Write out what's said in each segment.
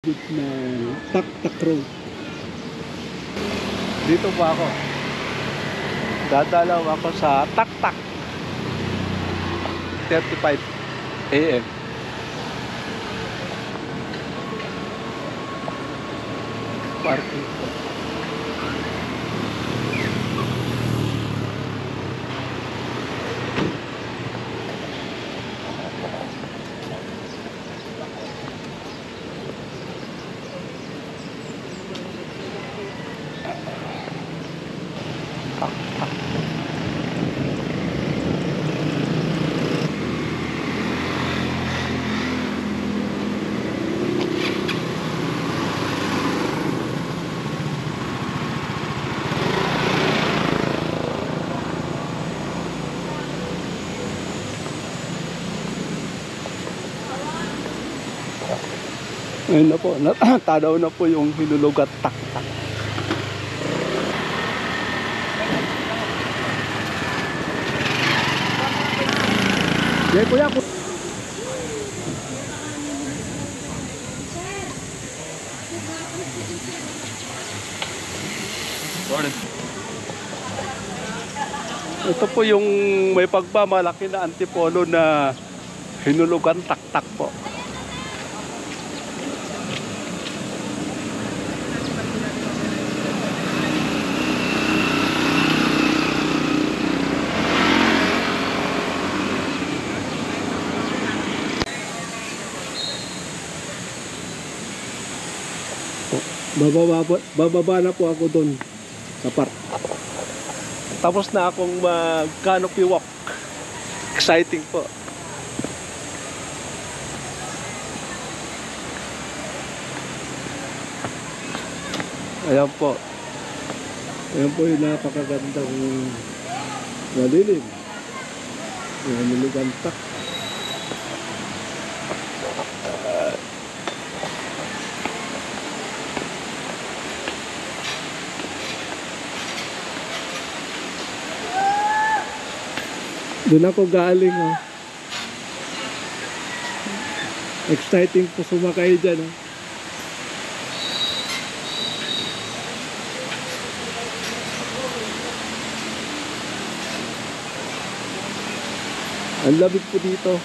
Na Tak-Tak Road. Dito po ako. Dadalaw ako sa Tak-Tak. 35 AM. Parking po. Ayun na po, tanaw na po yung hinulugat Tak-Tak. Yeah, kuya. Ito po yung may pagmamalaki na antipolo na hinulugan Tak-Tak po. Bababa na po ako doon sa park. Tapos na akong mag-canopy walk. Exciting po. Ayan po. Ayan po yung napakagandang malilim. Ayan, niligantak. Doon ako galing, oh. Exciting po sumakay dyan, oh. Ang lamig po dito.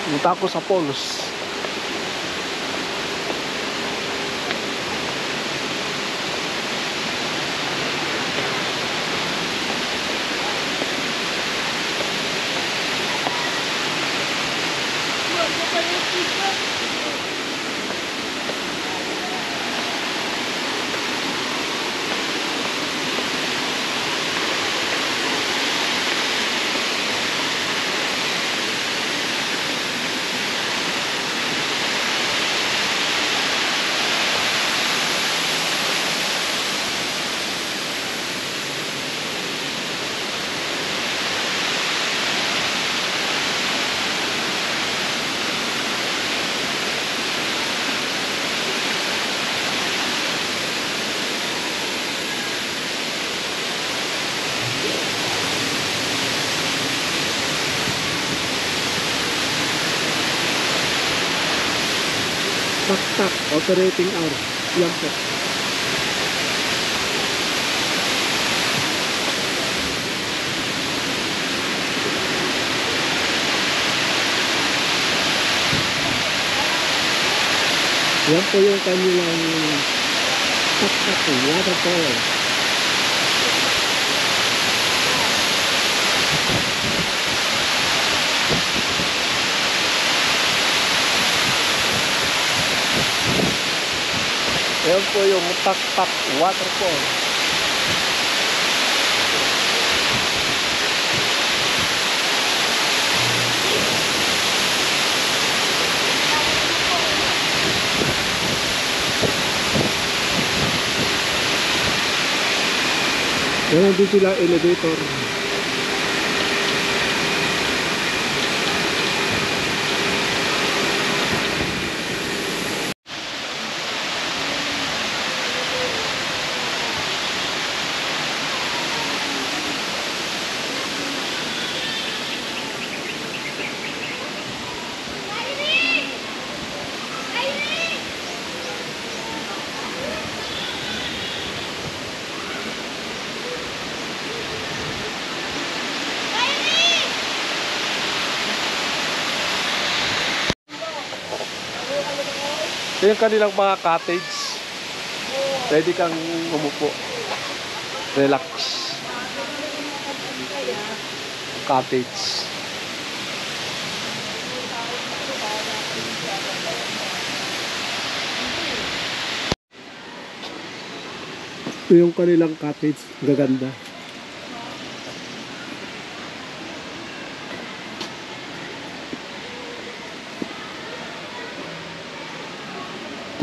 Punta ako sa Polos. Tak-Tak operating hours. Yan po. Yan po yung kanilang Tak-Tak waterfall. Ayan po yung Tak-Tak Waterfall. Meron din sila elevator. Ito yung kanilang mga cottage. Pwede kang umupo. Relax. Cottage. Ito yung kanilang cottage. Gaganda.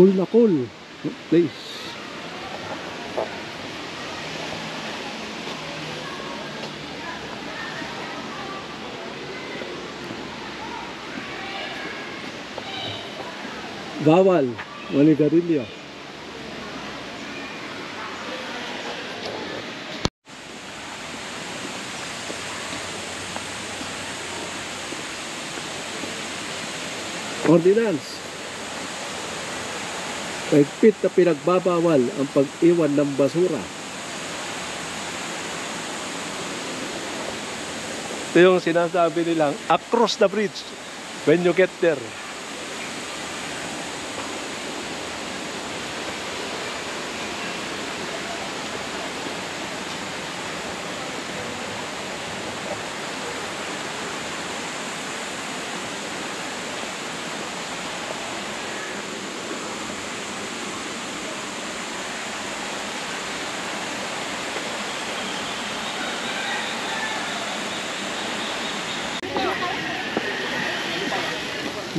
Cool na cool place. Bawal manigarilyo. Ordinance. Mahigpit na pinagbabawal ang pag-iwan ng basura. Ito yung sinasabi nilang across the bridge when you get there.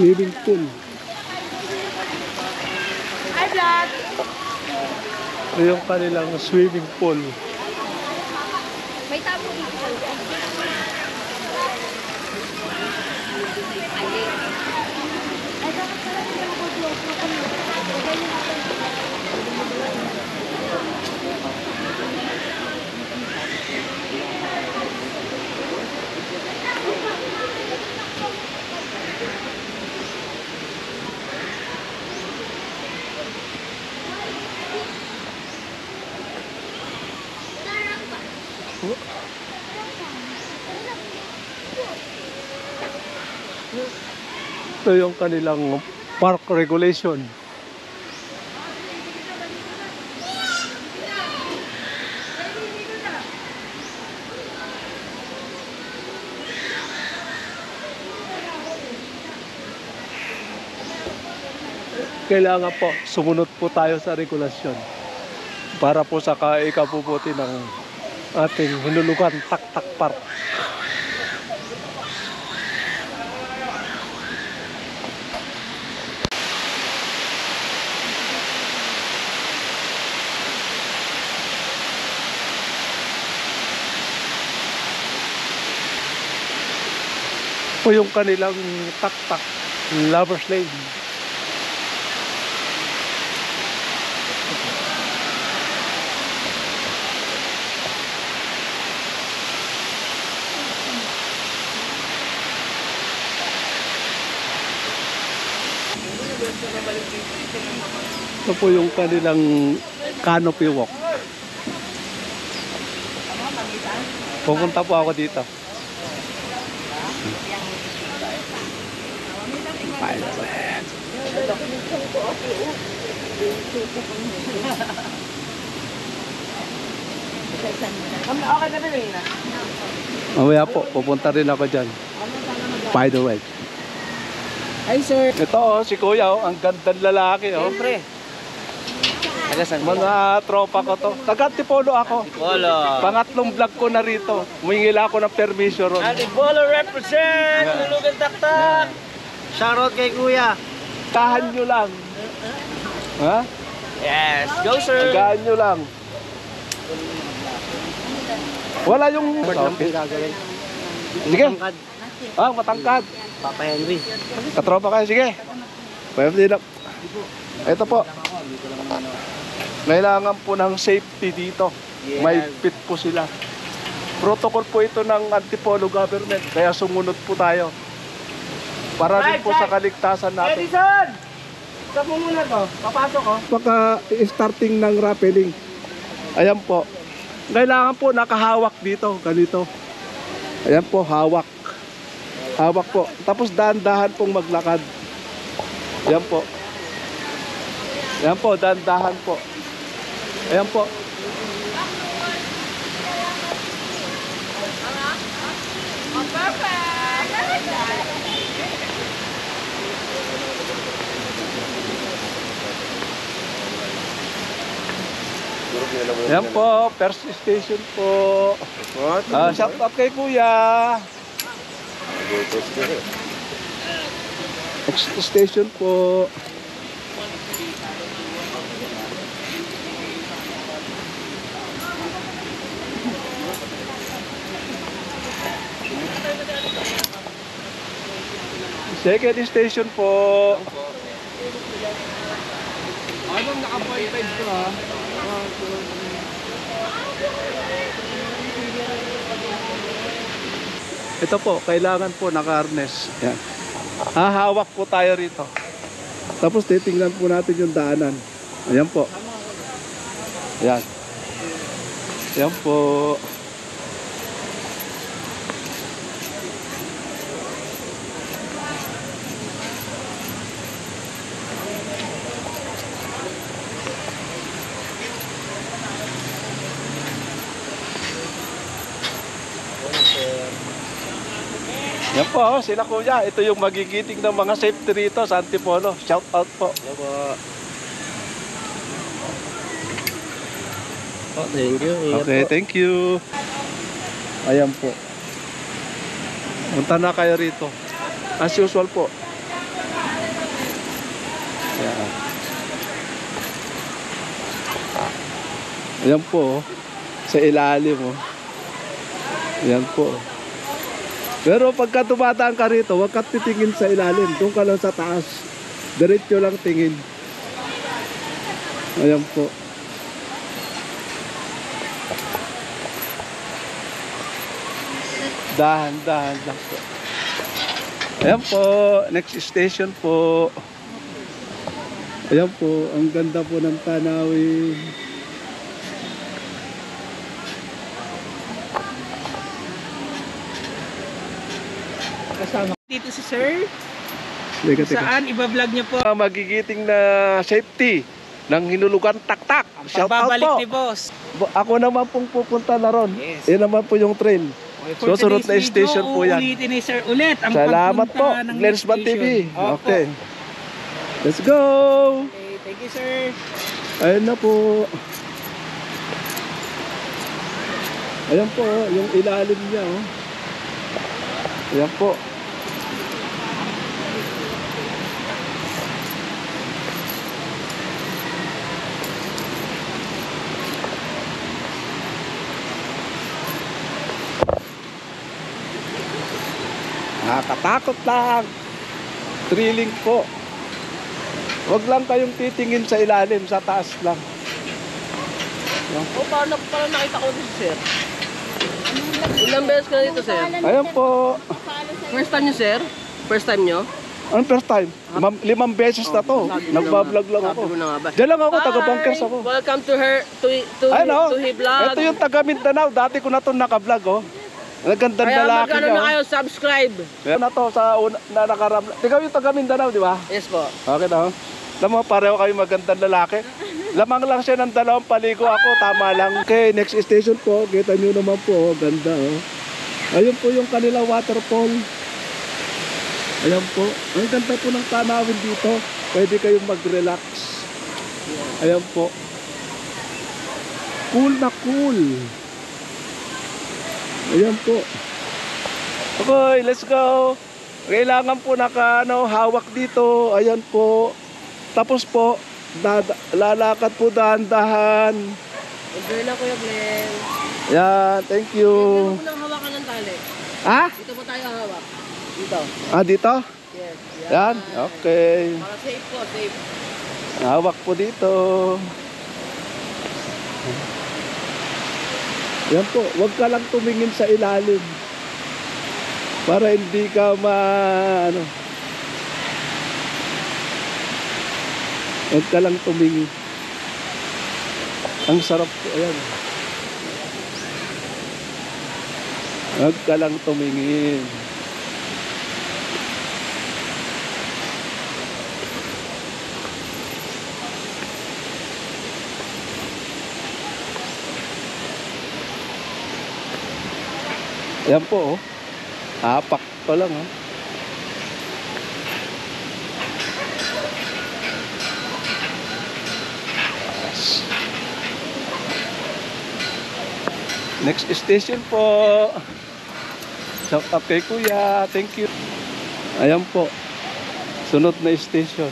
Swimming pool. Hi, vlog! Ito yung kanilang swimming pool. May tabo dito. Ito yung kanilang park regulation. Kailangan po sumunod po tayo sa regulasyon para po sa ikabubuti ng ating hinulugan Tak-Tak Park. O yung kanilang Tak-Tak Lovers Lane. Ito po yung kanilang canopy walk. Pupunta po ako dito. Okay na rin na. Mamaya po, pupunta rin ako dyan. By the way. Hi, sir. Ito oh, si Kuya oh, ang gandang lalaki oh. Siyempre. Mga tropa ko to. Taga-Antipolo ako. Antipolo. Pangatlong vlog ko na rito. Humingil ako ng permission ron. Antipolo represent! Lulugan taktak! Shoutout kay Kuya. Tahan nyo lang. Ha? Yes, go sir! Tagaan nyo lang. Wala yung... Okay. Sige. Matangkad. Papa Henry. Katropa kayo, sige. Pwede na. Ito po. Kailangan po ng safety dito. May pit po sila. Protocol po ito ng Antipolo government. Kaya sumunod po tayo. Para rin po sa kaligtasan natin. Edison! Saan mo muna to? Papasok ko. Baka starting ng rappelling. Ayan po. Kailangan po nakahawak dito. Ganito. Ayan po, hawak. Hawak po. Tapos dahan-dahan pong maglakad. Ayan po. Ayan po, dahan-dahan po. Ayan po. Ayan po, first station po. Shout out kay Kuya. Next station po. Second station po. Anong naka-point ko ha? Ito po, kailangan po naka-harness. Yan. Hahawak po tayo rito. Tapos titingnan po natin yung daanan. Ayan po. Ayan. Ayan po. Yan po, sila Kuya. Ito yung magigiting ng mga safety rito sa Antipolo. Shout out po. Oh, thank you. Okay, thank you. Ayan po. Punta na kayo rito. As usual po. Ayan. Ayan po. Sa ilalim mo. Ayan po. Pero pagka tumataan ka rito, huwag ka titingin sa ilalim. Doon ka lang sa taas. Diretso lang tingin. Ayan po. Dahan-dahan lang po. Ayan po. Next station po. Ayan po. Ang ganda po ng tanawin. Kasama dito si sir. Teka, teka. Saan? Iba-vlog niyo po. Magigiting na safety ng hinulugan taktak. Shout out Pagbabalik po. ni boss. Ako naman pong pupunta na ron. Yes. Yan naman po yung train. For Susunod na today's station video, po yan. Ulitin ni sir ulit ang Salamat po. pagpunta ng Glensman next TV. station. Opo. Okay. Let's go! Okay, thank you sir. Ayun na po. Ayan po, yung ilalim niya. Oh. Ayan po. Nakakatakot lang. Thrilling po. Huwag lang kayong titingin sa ilalim, sa taas lang. O, paano nakita ko dito sir? Ilang beses ka na dito sir? Ayan po. First time nyo sir? First time nyo? Anong first time? 5 beses na to. Nagbablog lang ako. Sabi mo na nga ba? Diyan lang ako, taga-bunkers ako. Welcome to Ano? he vlog. Ito yung taga Mindanao. Dati ko na to naka-vlog, oh. Nagandang Kaya lalaki magkano niya. na Oh. kayo subscribe? Meron na to sa una na nakaramla. Ikaw yung taga Mindanao, di ba? Yes po. Okay na, oh. Alam mo, pareho kayo magandang lalaki. Lamang lang siya ng 2 paligo ako, tama lang. Okay, next station po. Kita nyo naman po, oh. Ganda, oh. Ayun po yung kanilang waterfall. Ayan po. Ang ganda po ng tanawin dito. Pwede kayong mag-relax. Ayan po. Cool na cool. Ayan po. Okay, let's go. Kailangan po hawak dito. Ayan po. Tapos po, lalakad po dahan-dahan. Enjoy lang Kuya Glenn. Ayan, thank you. Dito mo nang hawakan ng tali. Ha? Dito po tayo hawak. Dito. Ah, dito? Yes. Yan, okay. Para safe po, safe. Hawak po dito. Yan po, huwag ka lang tumingin sa ilalim. Para hindi ka huwag ka lang tumingin. Ang sarap po, ayan. Huwag ka lang tumingin. Ayan po, oh. Apak pa lang, oh. Next station po. Shout out kay Kuya. Thank you. Ayan po. Sunod na station.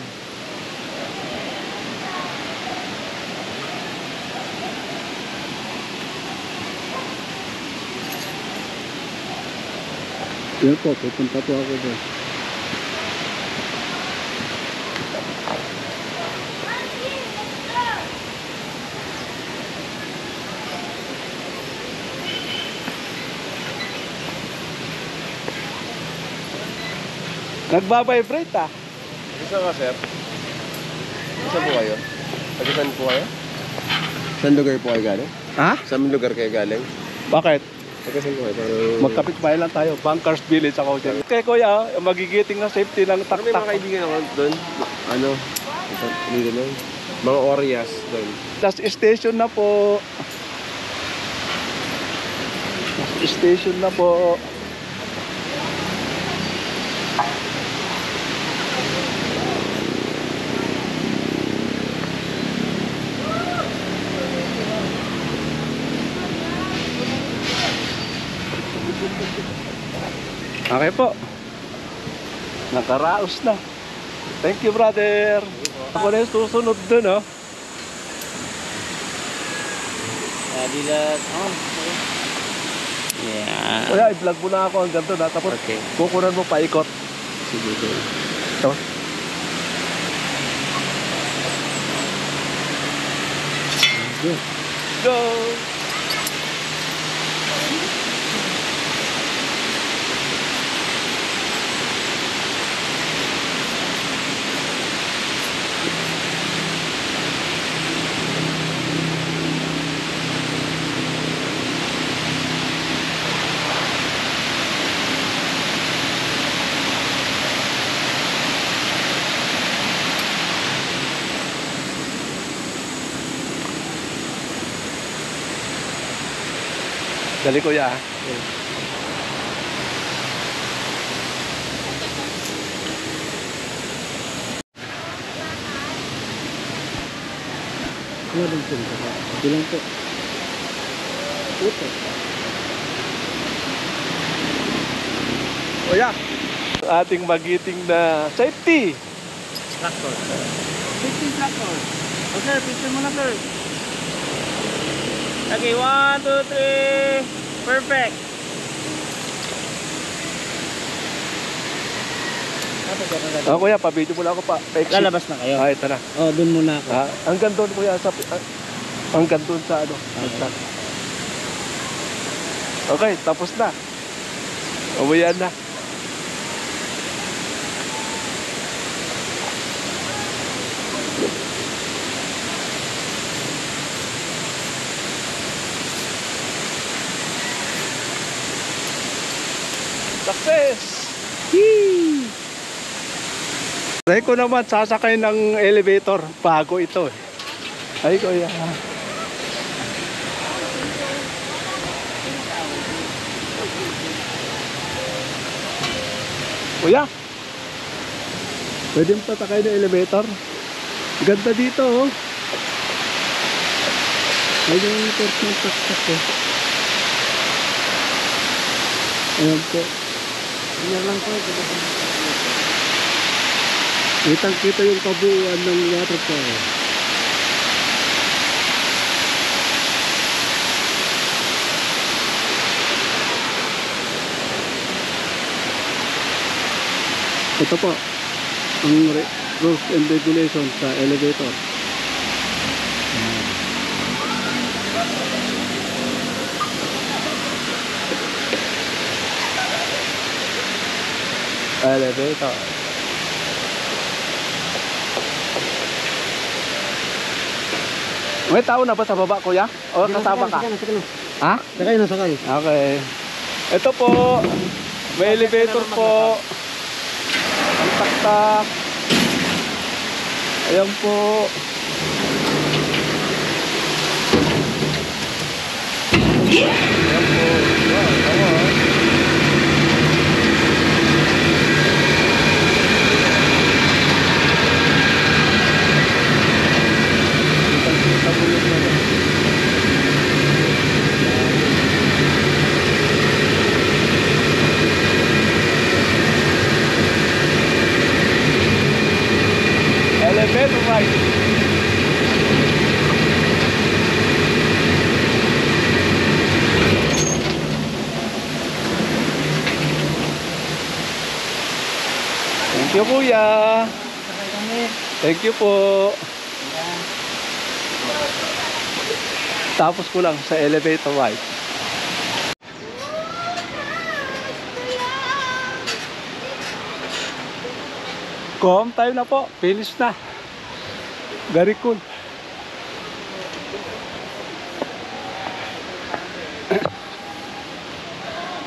Yan po, pupunta po ako doon. Nagbabibrate ah. Isa ka, sir? Saan po kayo? Saan po kayo? Saan lugar po kayo galing? Ha? Saan lugar kayo galing? Bakit? Saan po kayo? Magkapit bahay lang tayo. Bunkers Village ako dyan. Okay kuya, magigiting na safety ng Pero may mga taktak. kaibigan ako doon. Ano? Hindi doon. Mga Orias doon. Last station na po. Last station na po. Okay po. Nakaraos na. Thank you, brother. Ako na yung susunod dun, oh. Yeah. Kaya i-vlog mo na ako hanggang doon, ha. Tapos Okay. kukunan mo paikot. Sige, sige. Ito. Go! Dali kuya. Wala bang punta ka? Bilang po. Puto. Kuya, ating magiting na safety. Tractor. Safety tractor. O sir, picture mo na sir. Okay, 1, 2, 3. Perfect. Oh, kuya, pa-video mo lang ako pa. Pa-exit. Lalabas na kayo? Ah, ito na. Oh, dun muna ako. Ah, hanggang doon kuya sa hanggang doon sa ano. Okay, tapos na. Uwian na. Success! Yee! Try ko naman sasakay ng elevator. Bago ito eh. Ay kuya. Kuya. Pwede mo patakay ng elevator. Ganda dito oh. Ay, yung first ng taktak eh. Ayan po. Yan lang po. Kitang-kita yung kabuuan ng waterfall. Ito po ang rules and regulations sa elevator. Elevator. May tao na ba sa baba, kuya? O kasama ka? Sakay na. Ha? Sakay na, sakay. Okay. Ito po, may elevator po. Ang taktak. Ayan po. Ayan po. Wow, tama. Kita po yung mga. Elevator ride. Thank you, kuya. Thank you po. Tapos ko lang sa elevator ride. Home time na po. Finish na. Very cool.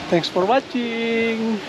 Thanks for watching.